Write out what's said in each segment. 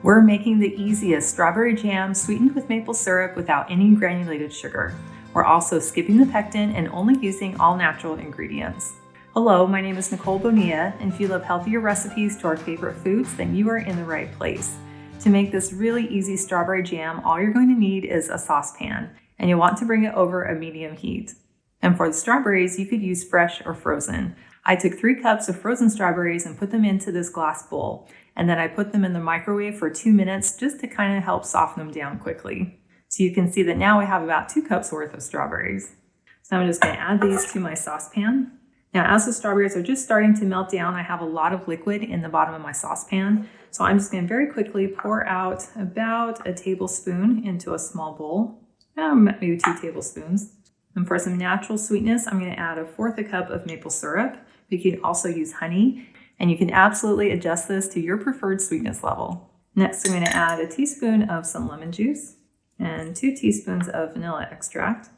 We're making the easiest strawberry jam sweetened with maple syrup without any granulated sugar. We're also skipping the pectin and only using all natural ingredients. Hello, my name is Nicole Bonilla, and if you love healthier recipes to our favorite foods, then you are in the right place. To make this really easy strawberry jam, all you're going to need is a saucepan, and you'll want to bring it over a medium heat. And for the strawberries, you could use fresh or frozen. I took 3 cups of frozen strawberries and put them into this glass bowl, and then I put them in the microwave for 2 minutes just to kind of help soften them down quickly. So you can see that now I have about 2 cups worth of strawberries. So I'm just going to add these to my saucepan. Now, as the strawberries are just starting to melt down, I have a lot of liquid in the bottom of my saucepan. So I'm just going to very quickly pour out about a tablespoon into a small bowl, maybe 2 tablespoons. And for some natural sweetness, I'm going to add 1/4 cup of maple syrup. You can also use honey, and you can absolutely adjust this to your preferred sweetness level. Next, I'm going to add a teaspoon of some lemon juice and 2 teaspoons of vanilla extract.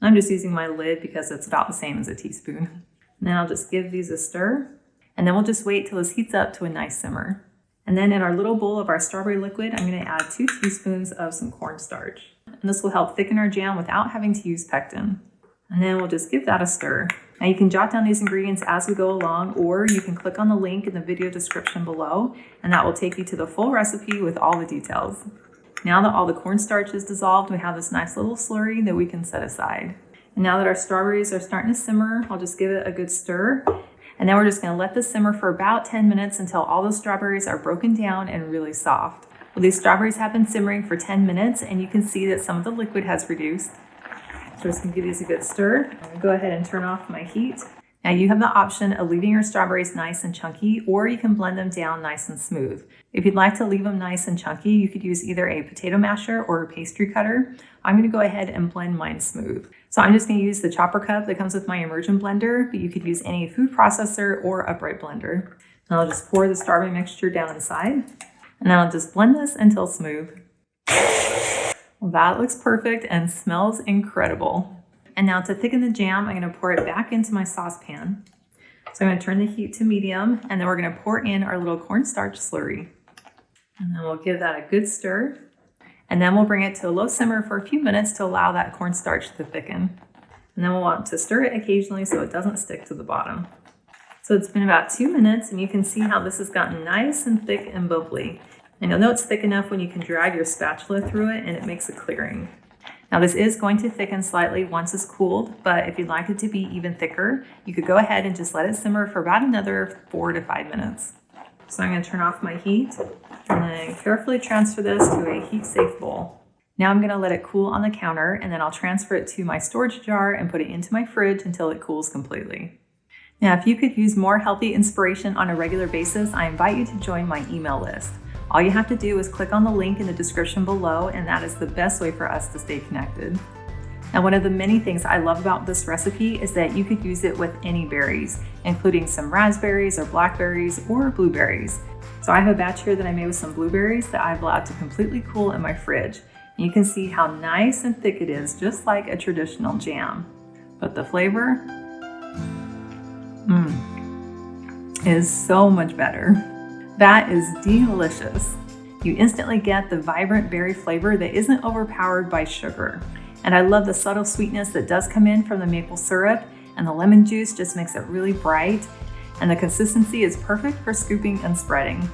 I'm just using my lid because it's about the same as a teaspoon. Now I'll just give these a stir, and then we'll just wait till this heats up to a nice simmer. And then in our little bowl of our strawberry liquid, I'm going to add 2 teaspoons of some cornstarch. And this will help thicken our jam without having to use pectin. And then we'll just give that a stir. Now you can jot down these ingredients as we go along, or you can click on the link in the video description below, and that will take you to the full recipe with all the details. Now that all the cornstarch is dissolved, we have this nice little slurry that we can set aside. And now that our strawberries are starting to simmer, I'll just give it a good stir. And then we're just going to let this simmer for about 10 minutes until all the strawberries are broken down and really soft. Well, these strawberries have been simmering for 10 minutes, and you can see that some of the liquid has reduced. So I'm just going to give these a good stir. I'm going to go ahead and turn off my heat. Now you have the option of leaving your strawberries nice and chunky, or you can blend them down nice and smooth. If you'd like to leave them nice and chunky, you could use either a potato masher or a pastry cutter. I'm going to go ahead and blend mine smooth. So I'm just going to use the chopper cup that comes with my immersion blender, but you could use any food processor or upright blender. And I'll just pour the strawberry mixture down inside, and then I'll just blend this until smooth. Well, that looks perfect and smells incredible. And now to thicken the jam, I'm going to pour it back into my saucepan. So I'm going to turn the heat to medium, and then we're going to pour in our little cornstarch slurry. And then we'll give that a good stir. And then we'll bring it to a low simmer for a few minutes to allow that cornstarch to thicken. And then we'll want to stir it occasionally so it doesn't stick to the bottom. So it's been about 2 minutes, and you can see how this has gotten nice and thick and bubbly. And you'll know it's thick enough when you can drag your spatula through it and it makes a clearing. Now this is going to thicken slightly once it's cooled, but if you'd like it to be even thicker, you could go ahead and just let it simmer for about another 4 to 5 minutes. So I'm going to turn off my heat and then carefully transfer this to a heat-safe bowl. Now I'm going to let it cool on the counter, and then I'll transfer it to my storage jar and put it into my fridge until it cools completely. Now if you could use more healthy inspiration on a regular basis, I invite you to join my email list. All you have to do is click on the link in the description below, and that is the best way for us to stay connected. Now, one of the many things I love about this recipe is that you could use it with any berries, including some raspberries or blackberries or blueberries. So I have a batch here that I made with some blueberries that I've allowed to completely cool in my fridge. And you can see how nice and thick it is, just like a traditional jam. But the flavor, is so much better. That is delicious. You instantly get the vibrant berry flavor that isn't overpowered by sugar. And I love the subtle sweetness that does come in from the maple syrup, and the lemon juice just makes it really bright. And the consistency is perfect for scooping and spreading.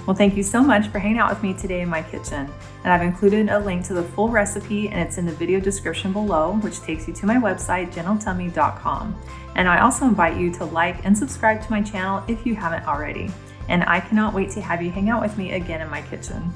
Well, thank you so much for hanging out with me today in my kitchen. And I've included a link to the full recipe, and it's in the video description below, which takes you to my website, gentletummy.com. And I also invite you to like and subscribe to my channel if you haven't already. And I cannot wait to have you hang out with me again in my kitchen.